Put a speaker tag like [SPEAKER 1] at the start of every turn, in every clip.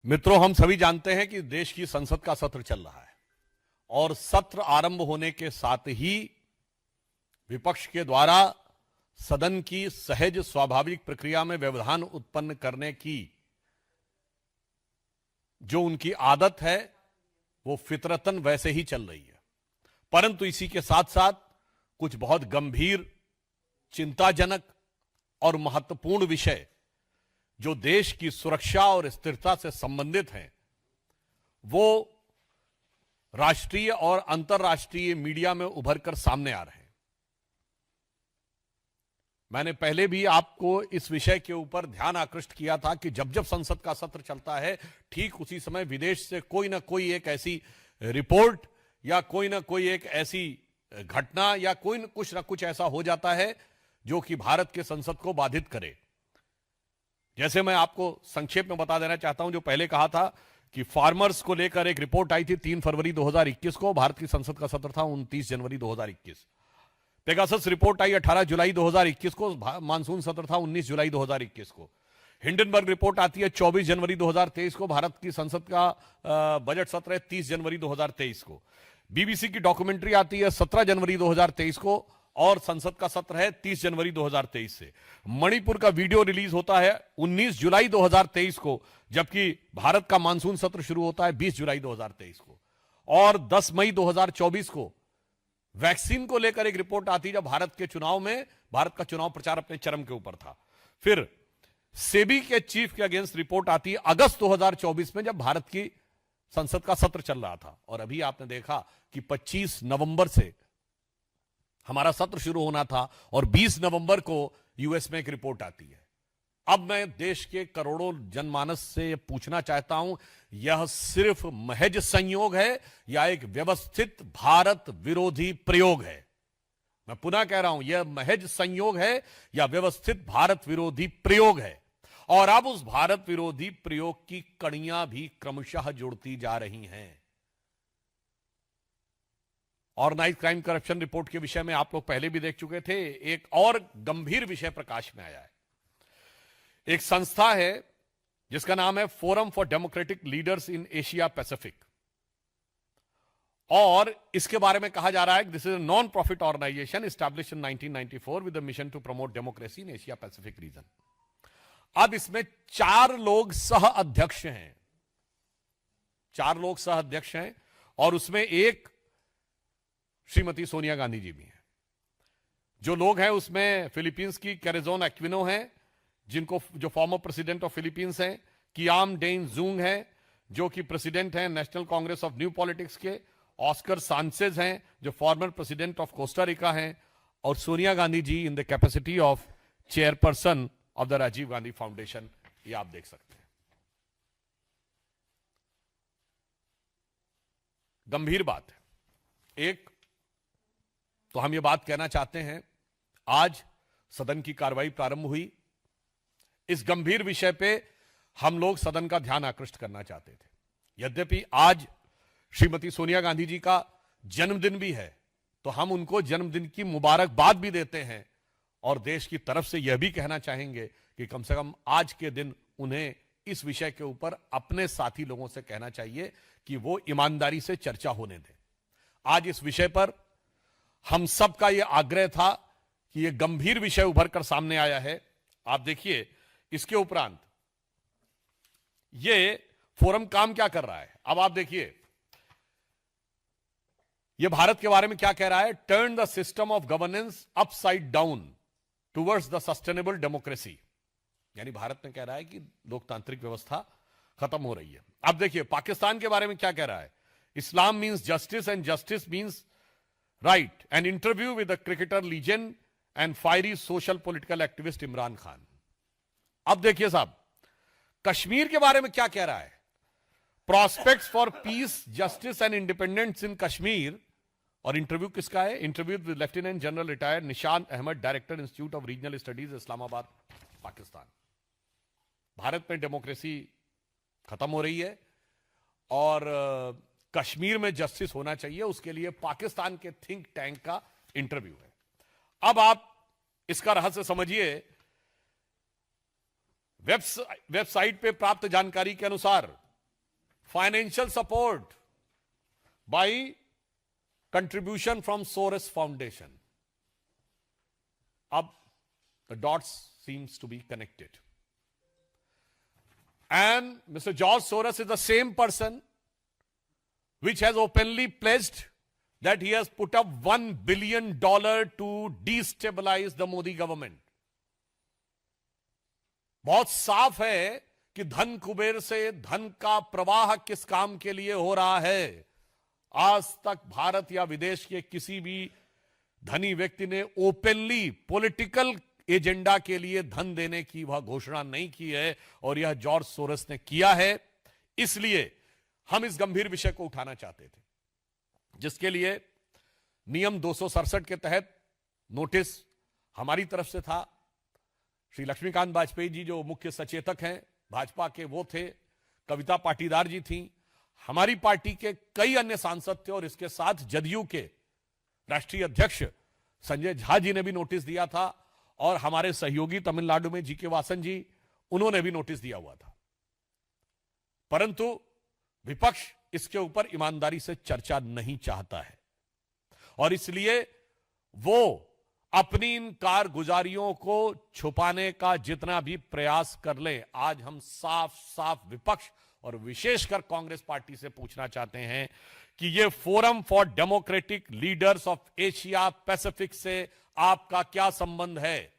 [SPEAKER 1] मित्रों, हम सभी जानते हैं कि देश की संसद का सत्र चल रहा है और सत्र आरंभ होने के साथ ही विपक्ष के द्वारा सदन की सहज स्वाभाविक प्रक्रिया में व्यवधान उत्पन्न करने की जो उनकी आदत है वो फितरतन वैसे ही चल रही है। परंतु इसी के साथ साथ कुछ बहुत गंभीर, चिंताजनक और महत्वपूर्ण विषय जो देश की सुरक्षा और स्थिरता से संबंधित हैं, वो राष्ट्रीय और अंतर्राष्ट्रीय मीडिया में उभरकर सामने आ रहे हैं। मैंने पहले भी आपको इस विषय के ऊपर ध्यान आकृष्ट किया था कि जब जब संसद का सत्र चलता है, ठीक उसी समय विदेश से कोई ना कोई एक ऐसी रिपोर्ट या कोई ना कोई एक ऐसी घटना या कुछ ना कुछ ऐसा हो जाता है जो कि भारत के संसद को बाधित करे। जैसे मैं आपको संक्षेप में बता देना चाहता हूं, जो पहले कहा था कि फार्मर्स को लेकर एक रिपोर्ट आई थी 3 फरवरी 2021 को। भारत की संसद का सत्र था 29 जनवरी 2021। पेगासस रिपोर्ट आई 18 जुलाई 2021 को। मानसून सत्र था 19 जुलाई 2021 को। हिंडनबर्ग रिपोर्ट आती है 24 जनवरी 2023 को। भारत की संसद का बजट सत्र है 30 जनवरी 2023 को। बीबीसी की डॉक्यूमेंट्री आती है 17 जनवरी 2023 को और संसद का सत्र है 30 जनवरी 2023 से। मणिपुर का वीडियो रिलीज होता है 19 जुलाई 2023 को, जबकि भारत का मानसून सत्र शुरू होता है 20 जुलाई 2023 को। और 10 मई 2024 को वैक्सीन को लेकर एक रिपोर्ट आती है, जब भारत के चुनाव में भारत का चुनाव प्रचार अपने चरम के ऊपर था। फिर सेबी के चीफ के अगेंस्ट रिपोर्ट आती है अगस्त 2024 में, जब भारत की संसद का सत्र चल रहा था। और अभी आपने देखा कि 25 नवंबर से हमारा सत्र शुरू होना था और 20 नवंबर को यूएस में एक रिपोर्ट आती है। अब मैं देश के करोड़ों जनमानस से पूछना चाहता हूं, यह सिर्फ महज संयोग है या एक व्यवस्थित भारत विरोधी प्रयोग है? मैं पुनः कह रहा हूं, यह महज संयोग है या व्यवस्थित भारत विरोधी प्रयोग है? और अब उस भारत विरोधी प्रयोग की कड़ियां भी क्रमशः जुड़ती जा रही हैं। ऑर्गेनाइज्ड क्राइम करप्शन रिपोर्ट के विषय में आप लोग पहले भी देख चुके थे। एक और गंभीर विषय प्रकाश में आया है। एक संस्था है जिसका नाम है forum for democratic leaders in Asia Pacific, और इसके बारे में कहा जा रहा है कि this is a non profit organisation established in 1994 with the mission to promote democracy in Asia Pacific region. अब इसमें 4 लोग सह अध्यक्ष हैं। 4 लोग सह अध्यक्ष हैं और उसमें एक श्रीमती सोनिया गांधी जी भी हैं। जो लोग हैं उसमें फिलीपींस की कैरेजोन एक्विनो हैं, जो फॉर्मर प्रेसिडेंट ऑफ फिलीपींस हैं। कियाम डेन जूंग हैं, जो कि प्रेसिडेंट हैं National Congress of New Politics के। ऑस्कर सांचेज हैं, जो former president of Costa Rica हैं। और Sonia Gandhi ji in the capacity of chairperson of the Rajiv Gandhi Foundation. ये आप देख सकते हैं। गंभीर बात है। एक तो हम ये बात कहना चाहते हैं, आज सदन की कार्रवाई प्रारंभ हुई। इस गंभीर विषय पे हम लोग सदन का ध्यान आकृष्ट करना चाहते थे। यद्यपि आज श्रीमती सोनिया गांधी जी का जन्मदिन भी है, तो हम उनको जन्मदिन की मुबारकबाद भी देते हैं और देश की तरफ से यह भी कहना चाहेंगे कि कम से कम आज के दिन उन्हें इस विषय के ऊपर अपने साथी लोगों से कहना चाहिए कि वो ईमानदारी से चर्चा होने दें। आज इस विषय पर हम सबका यह आग्रह था कि यह गंभीर विषय उभर कर सामने आया है। आप देखिए, इसके उपरांत यह फोरम काम क्या कर रहा है। अब आप देखिए, यह भारत के बारे में क्या कह रहा है। Turn the system of governance upside down towards the sustainable democracy. यानी भारत में कह रहा है कि लोकतांत्रिक व्यवस्था खत्म हो रही है। अब देखिए, पाकिस्तान के बारे में क्या कह रहा है। Islam means justice and justice means right. An interview with the cricketer legend and fiery social political activist Imran Khan. अब देखिए साहब, कश्मीर के बारे में क्या कह रहा है। Prospects for peace, justice and independence in Kashmir. और इंटरव्यू किसका है। Interview with lieutenant general retired Nishan Ahmad, director institute of regional studies, Islamabad, Pakistan. Bharat में डेमोक्रेसी खत्म हो रही है और कश्मीर में जस्टिस होना चाहिए, उसके लिए पाकिस्तान के थिंक टैंक का इंटरव्यू है। अब आप इसका रहस्य समझिए। वेबसाइट पे प्राप्त जानकारी के अनुसार financial support by contribution from Soros Foundation. अब the dots seems to be connected. And Mr. George Soros is the same person which has openly pledged that he has put up $1 billion to destabilize the Modi government. बहुत साफ है कि धन कुबेर से धन का प्रवाह किस काम के लिए हो रहा है. आज तक भारत या विदेश के किसी भी धनी व्यक्ति ने ओपनली पॉलिटिकल एजेंडा के लिए धन देने की वह घोषणा नहीं की है, और यह जॉर्ज सोरस ने किया है. इसलिए हम इस गंभीर विषय को उठाना चाहते थे, जिसके लिए नियम 267 के तहत नोटिस हमारी तरफ से था. श्री लक्ष्मीकांत वाजपेयी जी जो मुख्य सचेतक हैं भाजपा के, वो थे. कविता पाटीदार जी थी. हमारी पार्टी के कई अन्य सांसद थे, और इसके साथ जदयू के राष्ट्रीय अध्यक्ष संजय झा जी ने भी नोटिस दिया था, और हमारे सहयोगी तमिलनाडु में जी के वासन जी, उन्होंने भी नोटिस दिया हुआ था. परंतु विपक्ष इसके ऊपर ईमानदारी से चर्चा नहीं चाहता है, और इसलिए वो अपनी इन कारगुजारियों को छुपाने का जितना भी प्रयास कर ले, आज हम साफ साफ विपक्ष और विशेषकर कांग्रेस पार्टी से पूछना चाहते हैं कि ये forum for democratic leaders of Asia Pacific से आपका क्या संबंध है?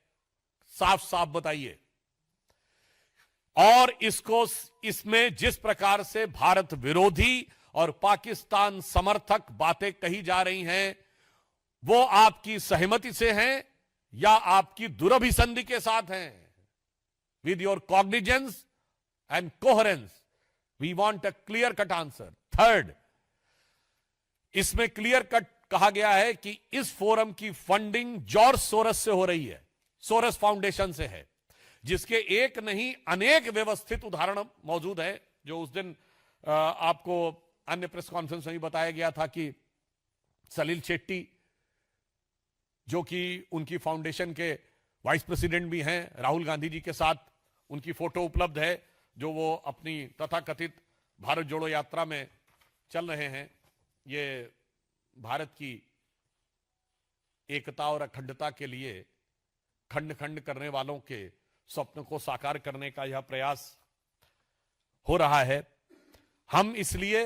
[SPEAKER 1] साफ साफ बताइए. और इसमें जिस प्रकार से भारत विरोधी और पाकिस्तान समर्थक बातें कही जा रही हैं, वो आपकी सहमति से हैं या आपकी दुरभिसंधि के साथ हैं? With your cognizance and coherence we want a clear cut answer. Third, इसमें क्लियर कट कहा गया है कि इस फोरम की फंडिंग जॉर्ज सोरस से हो रही है, सोरस फाउंडेशन से है, जिसके एक नहीं अनेक व्यवस्थित उदाहरण मौजूद है. जो उस दिन आपको अन्य प्रेस कॉन्फ्रेंस में भी बताया गया था कि सलील शेट्टी, जो कि उनकी फाउंडेशन के वाइस प्रेसिडेंट भी हैं, राहुल गांधी जी के साथ उनकी फोटो उपलब्ध है, जो वो अपनी तथाकथित भारत जोड़ो यात्रा में चल रहे हैं. ये भारत की एकता और अखंडता के लिए खंड खंड करने वालों के स्वप्न को साकार करने का यह प्रयास हो रहा है. हम इसलिए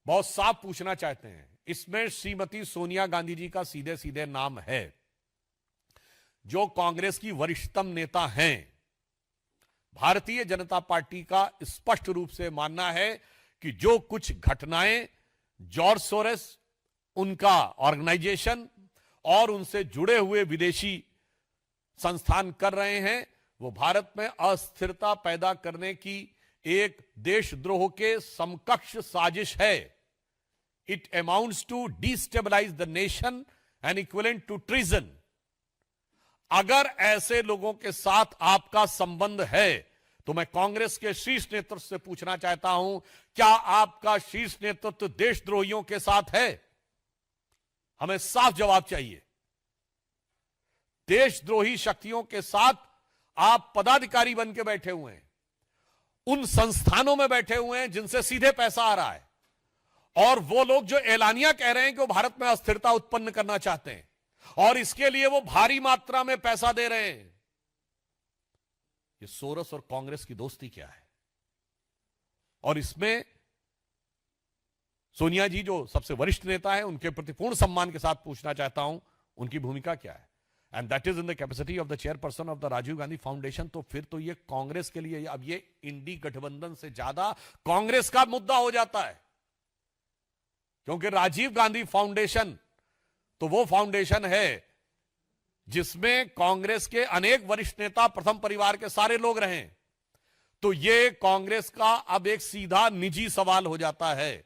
[SPEAKER 1] बहुत साफ पूछना चाहते हैं, इसमें श्रीमती सोनिया गांधी जी का सीधे सीधे नाम है, जो कांग्रेस की वरिष्ठतम नेता हैं. भारतीय जनता पार्टी का स्पष्ट रूप से मानना है कि जो कुछ घटनाएं जॉर्ज सोरेस, उनका ऑर्गेनाइजेशन और उनसे जुड़े हुए विदेशी संस्थान कर रहे हैं, वो भारत में अस्थिरता पैदा करने की एक देशद्रोह के समकक्ष साजिश है. It amounts to destabilise the nation and equivalent to treason. अगर ऐसे लोगों के साथ आपका संबंध है, तो मैं कांग्रेस के शीर्ष नेतृत्व से पूछना चाहता हूं, क्या आपका शीर्ष नेतृत्व देशद्रोहियों के साथ है? हमें साफ जवाब चाहिए. देशद्रोही शक्तियों के साथ आप पदाधिकारी बन के बैठे हुए हैं, उन संस्थानों में बैठे हुए हैं जिनसे सीधे पैसा आ रहा है, और वो लोग जो एलानिया कह रहे हैं कि वो भारत में अस्थिरता उत्पन्न करना चाहते हैं, और इसके लिए वो भारी मात्रा में पैसा दे रहे हैं. ये सोरस और कांग्रेस की दोस्ती क्या है? और इसमें सोनिया जी जो सबसे वरिष्ठ नेता है, उनके प्रति पूर्ण सम्मान के साथ पूछना चाहता हूं, उनकी भूमिका क्या है? And that is in the capacity of the chairperson of the Rajiv Gandhi Foundation. तो फिर तो ये कांग्रेस के लिए, अब ये इंडी गठबंधन से ज्यादा कांग्रेस का मुद्दा हो जाता है, क्योंकि राजीव गांधी फाउंडेशन तो वो फाउंडेशन है जिसमें कांग्रेस के अनेक वरिष्ठ नेता प्रथम परिवार के सारे लोग रहे. तो ये कांग्रेस का अब एक सीधा निजी सवाल हो जाता है.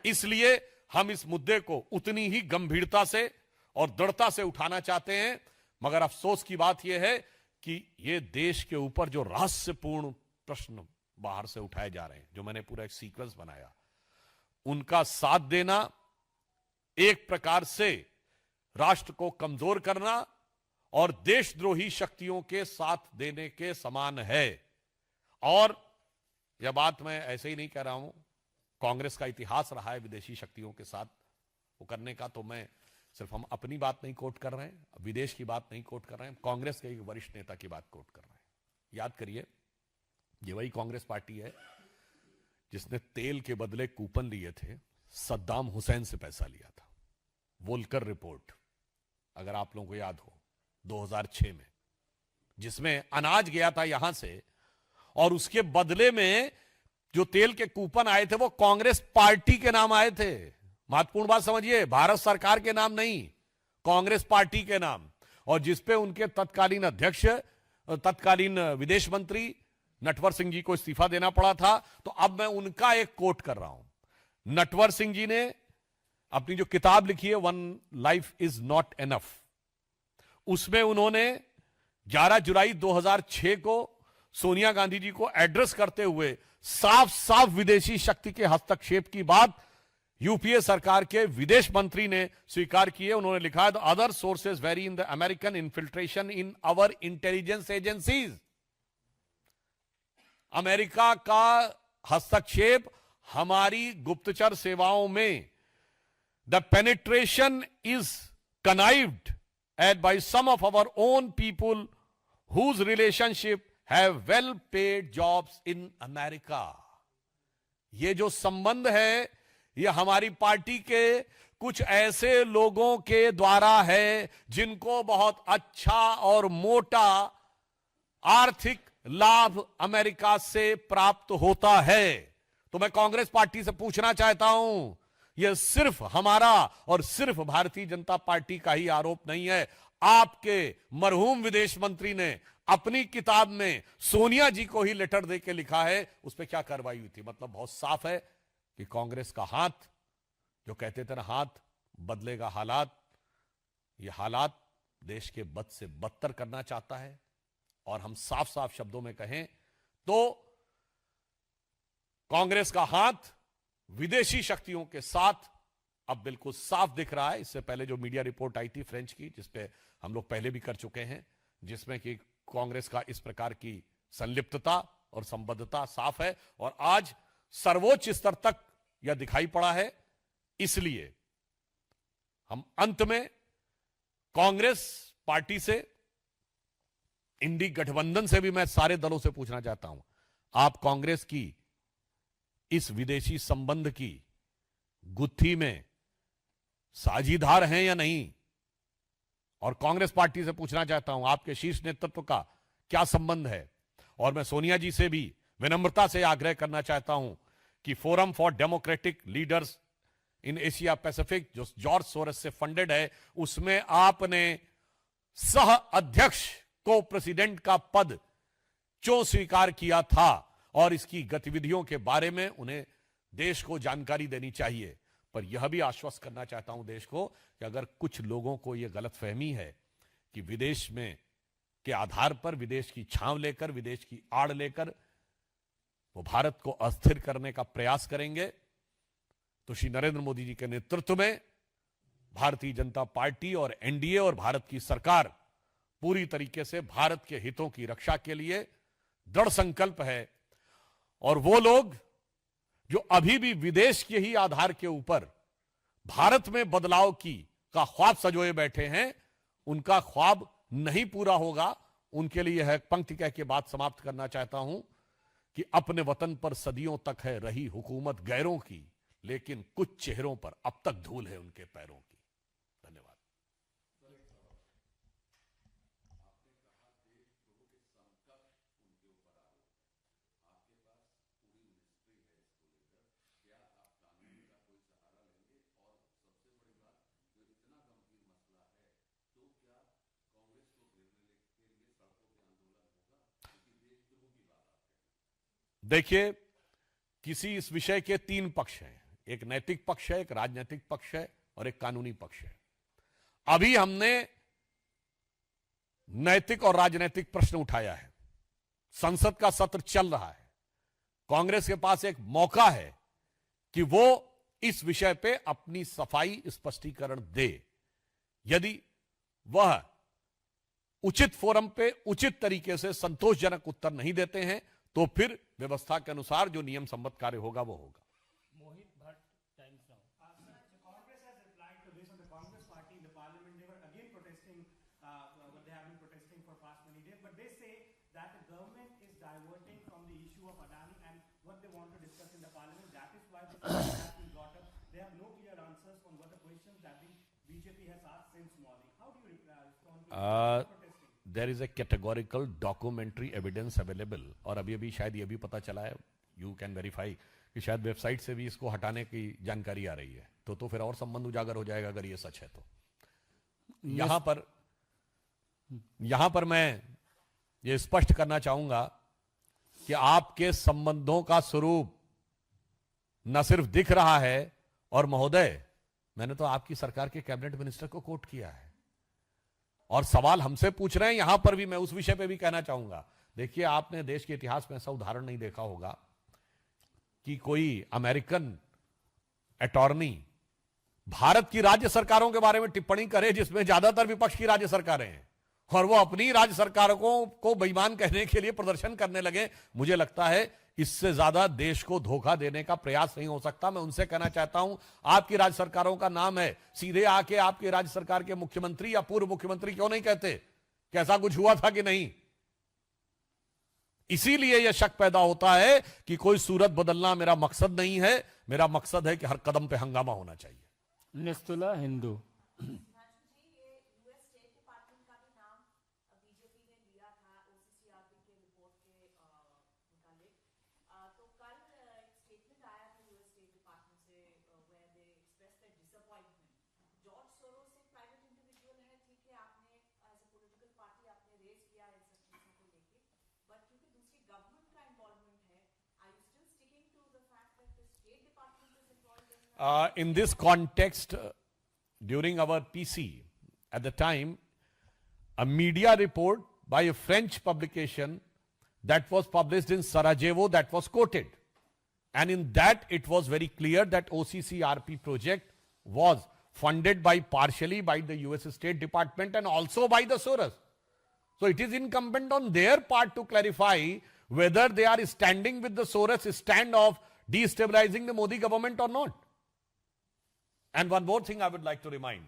[SPEAKER 1] इसलिए हम इस मुद्दे को उतनी ही गंभीरता से और दृढ़ता से उठाना चाहते हैं. मगर अफसोस की बात यह है कि ये देश के ऊपर जो रहस्यपूर्ण प्रश्न बाहर से उठाए जा रहे हैं, जो मैंने पूरा एक सीक्वेंस बनाया, उनका साथ देना एक प्रकार से राष्ट्र को कमजोर करना और देशद्रोही शक्तियों के साथ देने के समान है. और यह बात मैं ऐसे ही नहीं कह रहा हूं, कांग्रेस का इतिहास रहा है विदेशी शक्तियों के साथ वो करने का। तो मैं सिर्फ हम अपनी बात नहीं कोट कर रहे हैं, विदेश की बात नहीं कोट कर रहे हैं, कांग्रेस के एक वरिष्ठ नेता की बात कोट कर रहे हैं। याद करिए, ये वही कांग्रेस पार्टी है जिसने तेल के बदले कूपन लिए थे, सद्दाम हुसैन से पैसा लिया था। वोल्कर रिपोर्ट अगर आप लोगों को याद हो 2006 में, जिसमें अनाज गया था यहां से और उसके बदले में जो तेल के कूपन आए थे वो कांग्रेस पार्टी के नाम आए थे। महत्वपूर्ण बात समझिए, भारत सरकार के नाम नहीं, कांग्रेस पार्टी के नाम, और जिसपे उनके तत्कालीन अध्यक्ष, तत्कालीन विदेश मंत्री नटवर सिंह जी को इस्तीफा देना पड़ा था। तो अब मैं उनका एक कोट कर रहा हूं। नटवर सिंह जी ने अपनी जो किताब लिखी है one life is not enough, उसमें उन्होंने 11 जुलाई 2006 को सोनिया गांधी जी को एड्रेस करते हुए साफ साफ विदेशी शक्ति के हस्तक्षेप की बात यूपीए सरकार के विदेश मंत्री ने स्वीकार की है। उन्होंने लिखा है, the other sources vary in the American infiltration in our intelligence agencies. America का हस्तक्षेप हमारी गुप्तचर सेवाओं में, the penetration is connived at by some of our own people whose relationship have well paid jobs in America. ये जो संबंध है ये हमारी पार्टी के कुछ ऐसे लोगों के द्वारा है जिनको बहुत अच्छा और मोटा आर्थिक लाभ अमेरिका से प्राप्त होता है। तो मैं कांग्रेस पार्टी से पूछना चाहता हूं, यह सिर्फ हमारा और सिर्फ भारतीय जनता पार्टी का ही आरोप नहीं है। आपके मरहूम विदेश मंत्री ने अपनी किताब में सोनिया जी को ही लेटर देके लिखा है, उस पर क्या कार्रवाई हुई थी। मतलब बहुत साफ है कि कांग्रेस का हाथ, जो कहते थे ना हाथ बदलेगा हालात, ये हालात देश के बद से बदतर करना चाहता है। और हम साफ साफ शब्दों में कहें तो कांग्रेस का हाथ विदेशी शक्तियों के साथ अब बिल्कुल साफ दिख रहा है। इससे पहले जो मीडिया रिपोर्ट आई थी फ्रेंच की, जिसपे हम लोग पहले भी कर चुके हैं, जिसमें कि कांग्रेस का इस प्रकार की संलिप्तता और संबद्धता साफ है और आज सर्वोच्च स्तर तक यह दिखाई पड़ा है। इसलिए हम अंत में कांग्रेस पार्टी से, इंडी गठबंधन से भी मैं सारे दलों से पूछना चाहता हूं, आप कांग्रेस की इस विदेशी संबंध की गुत्थी में साझीदार हैं या नहीं? और कांग्रेस पार्टी से पूछना चाहता हूं, आपके शीर्ष नेतृत्व का क्या संबंध है? और मैं सोनिया जी से भी विनम्रता से आग्रह करना चाहता हूं कि forum for democratic leaders in Asia Pacific, जो जॉर्ज सोरस से फंडेड है, उसमें आपने सह अध्यक्ष को प्रेसिडेंट का पद क्यों स्वीकार किया था और इसकी गतिविधियों के बारे में उन्हें देश को जानकारी देनी चाहिए। पर यह भी आश्वस्त करना चाहता हूं देश को कि अगर कुछ लोगों को यह गलतफहमी है कि विदेश में के आधार पर, विदेश की छांव लेकर, विदेश की आड़ लेकर वो भारत को अस्थिर करने का प्रयास करेंगे, तो श्री नरेंद्र मोदी जी के नेतृत्व में भारतीय जनता पार्टी और एनडीए और भारत की सरकार पूरी तरीके से भारत के हितों की रक्षा के लिए दृढ़ संकल्प है। और वो लोग जो अभी भी विदेश के ही आधार के ऊपर भारत में बदलाव का ख्वाब सजोए बैठे हैं, उनका ख्वाब नहीं पूरा होगा। उनके लिए यह पंक्ति कह के बात समाप्त करना चाहता हूं कि अपने वतन पर सदियों तक है रही हुकूमत गैरों की, लेकिन कुछ चेहरों पर अब तक धूल है उनके पैरों की। धन्यवाद। देखिए, किसी इस विषय के 3 पक्ष हैं, एक नैतिक पक्ष है, एक राजनीतिक पक्ष है और एक कानूनी पक्ष है। अभी हमने नैतिक और राजनीतिक प्रश्न उठाया है, संसद का सत्र चल रहा है, कांग्रेस के पास एक मौका है कि वो इस विषय पे अपनी सफाई स्पष्टीकरण दे। यदि वह उचित फोरम पे उचित तरीके से संतोषजनक उत्तर नहीं देते हैं तो फिर व्यवस्था के अनुसार जो नियम सम्मत कार्य होगा वो होगा।
[SPEAKER 2] Mohit Bhatt, Times Now.
[SPEAKER 3] The Congress has replied to this, and the Congress party in the parliament, they were again protesting what they have been protesting for past many days, but they say that the government is diverting from the issue of Adani and what they want to discuss in the parliament. That is why this issue has been brought up. They have no clear answers on what the questions that the BJP has asked since morning. How do you respond to protesting?
[SPEAKER 1] There is a categorical documentary evidence available, और अभी अभी शायद ये भी पता चला है, you can verify, कि शायद वेबसाइट से भी इसको हटाने की जानकारी आ रही है, तो फिर और संबंध उजागर हो जाएगा अगर ये सच है तो। यहां पर मैं ये स्पष्ट करना चाहूंगा कि आपके संबंधों का स्वरूप न सिर्फ दिख रहा है, और महोदय मैंने तो आपकी सरकार के कैबिनेट मिनिस्टर को कोट किया है, और सवाल हमसे पूछ रहे हैं, यहां पर भी मैं उस विषय पे भी कहना चाहूंगा। देखिए, आपने देश के इतिहास में ऐसा उदाहरण नहीं देखा होगा कि कोई अमेरिकन अटॉर्नी भारत की राज्य सरकारों के बारे में टिप्पणी करे जिसमें ज्यादातर विपक्ष की राज्य सरकारें हैं, और वो अपनी राज्य सरकारों को बेईमान कहने के लिए प्रदर्शन करने लगे। मुझे लगता है इससे ज्यादा देश को धोखा देने का प्रयास नहीं हो सकता। मैं उनसे कहना चाहता हूं, आपकी राज्य सरकारों का नाम है, सीधे आके आपके राज्य सरकार के मुख्यमंत्री या पूर्व मुख्यमंत्री क्यों नहीं कहते कि ऐसा कुछ हुआ था कि नहीं? इसीलिए यह शक पैदा होता है कि कोई सूरत बदलना मेरा मकसद नहीं है, मेरा मकसद है कि हर कदम पे हंगामा होना चाहिए।
[SPEAKER 2] निस्तुला Hindu.
[SPEAKER 1] In this context, during our PC, at the time, a media report by a French publication that was published in Sarajevo, that was quoted. And in that, it was very clear that OCCRP project was funded partially by the US State Department and also by the Soros. So it is incumbent on their part to clarify whether they are standing with the Soros stand of destabilizing the Modi government or not. And one more thing I would like to remind,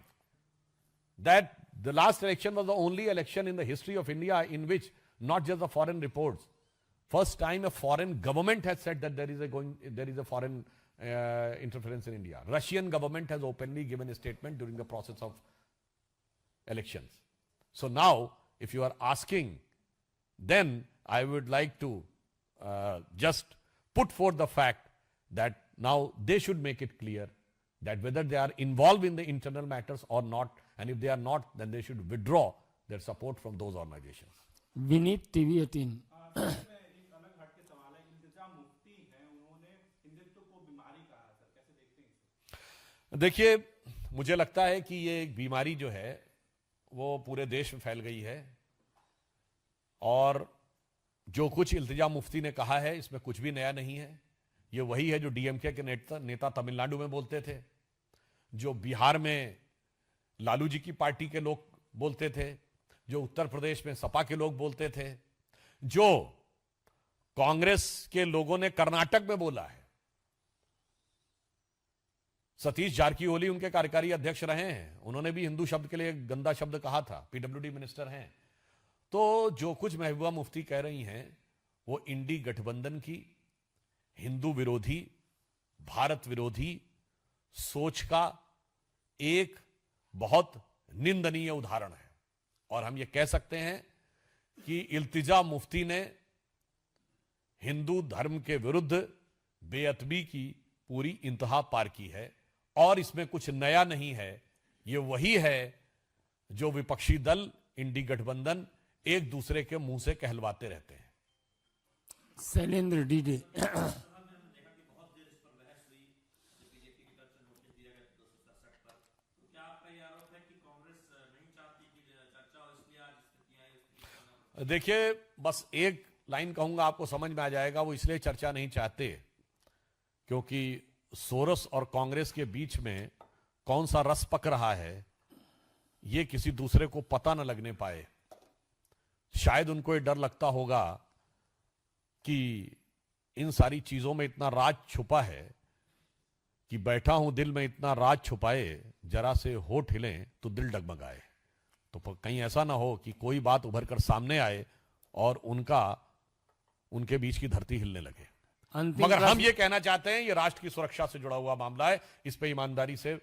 [SPEAKER 1] that the last election was the only election in the history of India in which not just the foreign reports, first time a foreign government has said that there is a foreign interference in India. Russian government has openly given a statement during the process of elections. So now, if you are asking, then I would like to just put forth the fact that now they should make it clear that whether they are involved in the internal matters or not, and if they are not, then they should withdraw their support from those organizations.
[SPEAKER 2] Vineet TV 18।
[SPEAKER 1] देखिए, मुझे लगता है कि ये एक बीमारी जो है वो पूरे देश में फैल गई है, और जो कुछ इल्तिजा मुफ्ती ने कहा है इसमें कुछ भी नया नहीं है। ये वही है जो डीएमके के नेता तमिलनाडु में बोलते थे, जो बिहार में लालू जी की पार्टी के लोग बोलते थे, जो उत्तर प्रदेश में सपा के लोग बोलते थे, जो कांग्रेस के लोगों ने कर्नाटक में बोला है। सतीश जारकीहोली उनके कार्यकारी अध्यक्ष रहे हैं, उन्होंने भी हिंदू शब्द के लिए एक गंदा शब्द कहा था, पीडब्ल्यूडी मिनिस्टर हैं। तो जो कुछ महबूबा मुफ्ती कह रही हैं वो इंडी गठबंधन की हिंदू विरोधी, भारत विरोधी सोच का एक बहुत निंदनीय उदाहरण है, और हम ये कह सकते हैं कि इल्तिजा मुफ्ती ने हिंदू धर्म के विरुद्ध बेअदबी की पूरी इंतहा पार की है, और इसमें कुछ नया नहीं है। ये वही है जो विपक्षी दल इंडी गठबंधन एक दूसरे के मुंह से कहलवाते रहते हैं।
[SPEAKER 2] शैलेंद्र डीडे।
[SPEAKER 1] देखिए, बस एक लाइन कहूंगा, आपको समझ में आ जाएगा। वो इसलिए चर्चा नहीं चाहते क्योंकि सोरस और कांग्रेस के बीच में कौन सा रस पक रहा है ये किसी दूसरे को पता न लगने पाए। शायद उनको ये डर लगता होगा कि इन सारी चीजों में इतना राज छुपा है कि बैठा हूं दिल में इतना राज छुपाए, जरा से होठ हिलें तो दिल डगमगाए। तो कहीं ऐसा ना हो कि कोई बात उभर कर सामने आए और उनके बीच की धरती हिलने लगे।
[SPEAKER 2] अंतिम
[SPEAKER 1] मगर हम
[SPEAKER 2] प्रश्न-
[SPEAKER 1] ये कहना चाहते हैं, ये राष्ट्र की सुरक्षा से जुड़ा हुआ मामला है, इस पे ईमानदारी से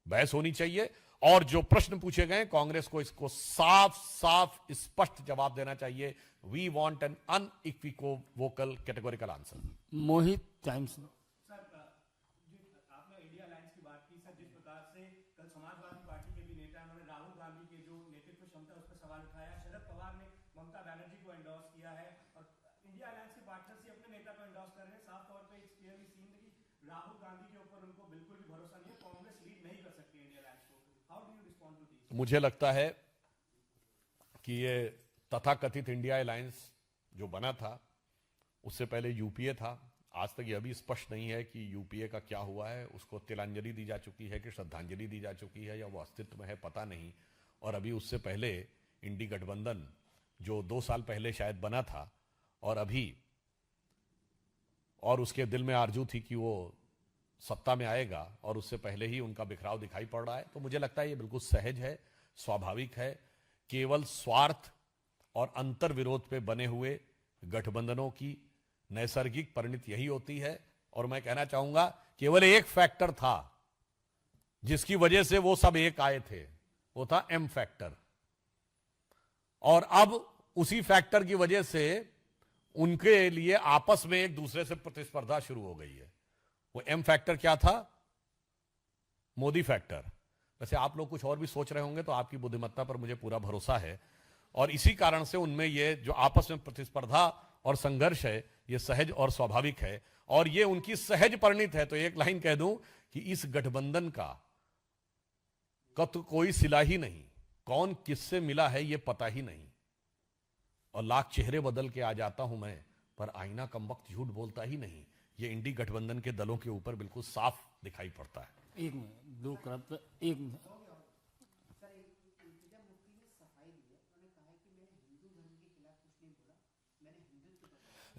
[SPEAKER 1] बहस होनी चाहिए। और जो प्रश्न पूछे गए, कांग्रेस को इसको साफ साफ स्पष्ट जवाब देना चाहिए। We want an unequivocal categorical answer.
[SPEAKER 2] Mohit Times Now.
[SPEAKER 3] Sir, आपने इंडिया अलायंस की बात की सर, जिस प्रकार से कल समाजवादी पार्टी के भी नेता उन्होंने राहुल गांधी के जो नेतृत्व क्षमता उस पर सवाल उठाया, शरद पवार ने ममता बनर्जी को एंडोर्स किया है और इंडिया अलायंस के पार्टनर से अपने नेता को एंडोर्स कर रहे हैं। साफ तौर पे इट्स क्लियरली सीन कि राहुल गांधी के ऊपर उनको बिल्कुल भी भरोसा नहीं है, कांग्रेस लीड नहीं कर सकती इंडिया अलायंस को। How do you respond to this?
[SPEAKER 1] मुझे लगता है कि ये तथाकथित इंडिया अलायंस जो बना था, उससे पहले यूपीए था। आज तक ये अभी स्पष्ट नहीं है कि यूपीए का क्या हुआ है। उसको तिलांजलि दी जा चुकी है कि श्रद्धांजलि दी जा चुकी है, या वो अस्तित्व में है, पता नहीं। और अभी उससे पहले इंडी गठबंधन जो 2 साल पहले शायद बना था, और उसके दिल में आरजू थी कि वो सत्ता में आएगा, और उससे पहले ही उनका बिखराव दिखाई पड़ रहा है। तो मुझे लगता है ये बिल्कुल सहज है, स्वाभाविक है। केवल स्वार्थ और अंतर विरोध पे बने हुए गठबंधनों की नैसर्गिक परिणति यही होती है। और मैं कहना चाहूंगा, केवल एक फैक्टर था जिसकी वजह से वो सब एक आए थे, वो था एम फैक्टर। और अब उसी फैक्टर की वजह से उनके लिए आपस में एक दूसरे से प्रतिस्पर्धा शुरू हो गई है। वो एम फैक्टर क्या था? मोदी फैक्टर। वैसे आप लोग कुछ और भी सोच रहे होंगे, तो आपकी बुद्धिमत्ता पर मुझे पूरा भरोसा है। और इसी कारण से उनमें ये जो आपस में प्रतिस्पर्धा और संघर्ष है, ये सहज और स्वाभाविक है, और ये उनकी सहज परिणत है। तो एक लाइन कह दूं कि इस गठबंधन का तो कोई सिला ही नहीं, कौन किससे मिला है ये पता ही नहीं। और लाख चेहरे बदल के आ जाता हूं मैं, पर आईना कमबख्त झूठ बोलता ही नहीं। ये इंडी गठबंधन के दलों के ऊपर बिल्कुल साफ दिखाई पड़ता है।
[SPEAKER 2] एक मिनट, दो करप्ट, एक मिनट।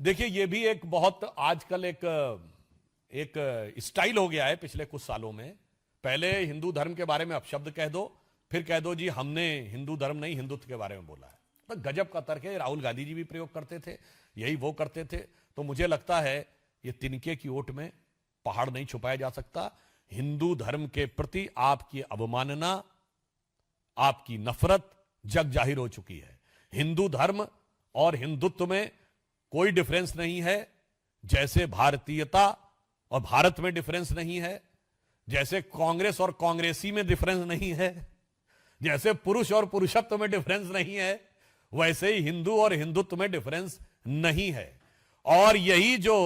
[SPEAKER 1] देखिए, ये भी एक बहुत आजकल एक स्टाइल हो गया है पिछले कुछ सालों में। पहले हिंदू धर्म के बारे में अपशब्द कह दो, फिर कह दो जी हमने हिंदू धर्म नहीं हिंदुत्व के बारे में बोला है। तो गजब का तर्क है। राहुल गांधी जी भी प्रयोग करते थे, यही वो करते थे। तो मुझे लगता है ये तिनके की ओट में पहाड़ नहीं छुपाया जा सकता। हिंदू धर्म के प्रति आपकी अवमानना, आपकी नफरत जग जाहिर हो चुकी है। हिंदू धर्म और हिंदुत्व में कोई डिफरेंस नहीं है। जैसे भारतीयता और भारत में डिफरेंस नहीं है, जैसे कांग्रेस और कांग्रेसी में डिफरेंस नहीं है, जैसे पुरुष और पुरुषत्व में डिफरेंस नहीं है, वैसे ही हिंदू और हिंदुत्व में डिफरेंस नहीं है। और यही जो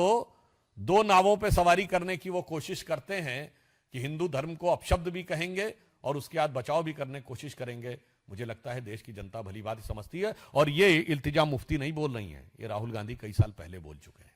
[SPEAKER 1] दो नावों पे सवारी करने की वो कोशिश करते हैं कि हिंदू धर्म को अपशब्द भी कहेंगे और उसके बाद बचाव भी करने की कोशिश करेंगे, मुझे लगता है देश की जनता भली बात समझती है। और ये इल्तिजा मुफ्ती नहीं बोल रही है, ये राहुल गांधी कई साल पहले बोल चुके हैं।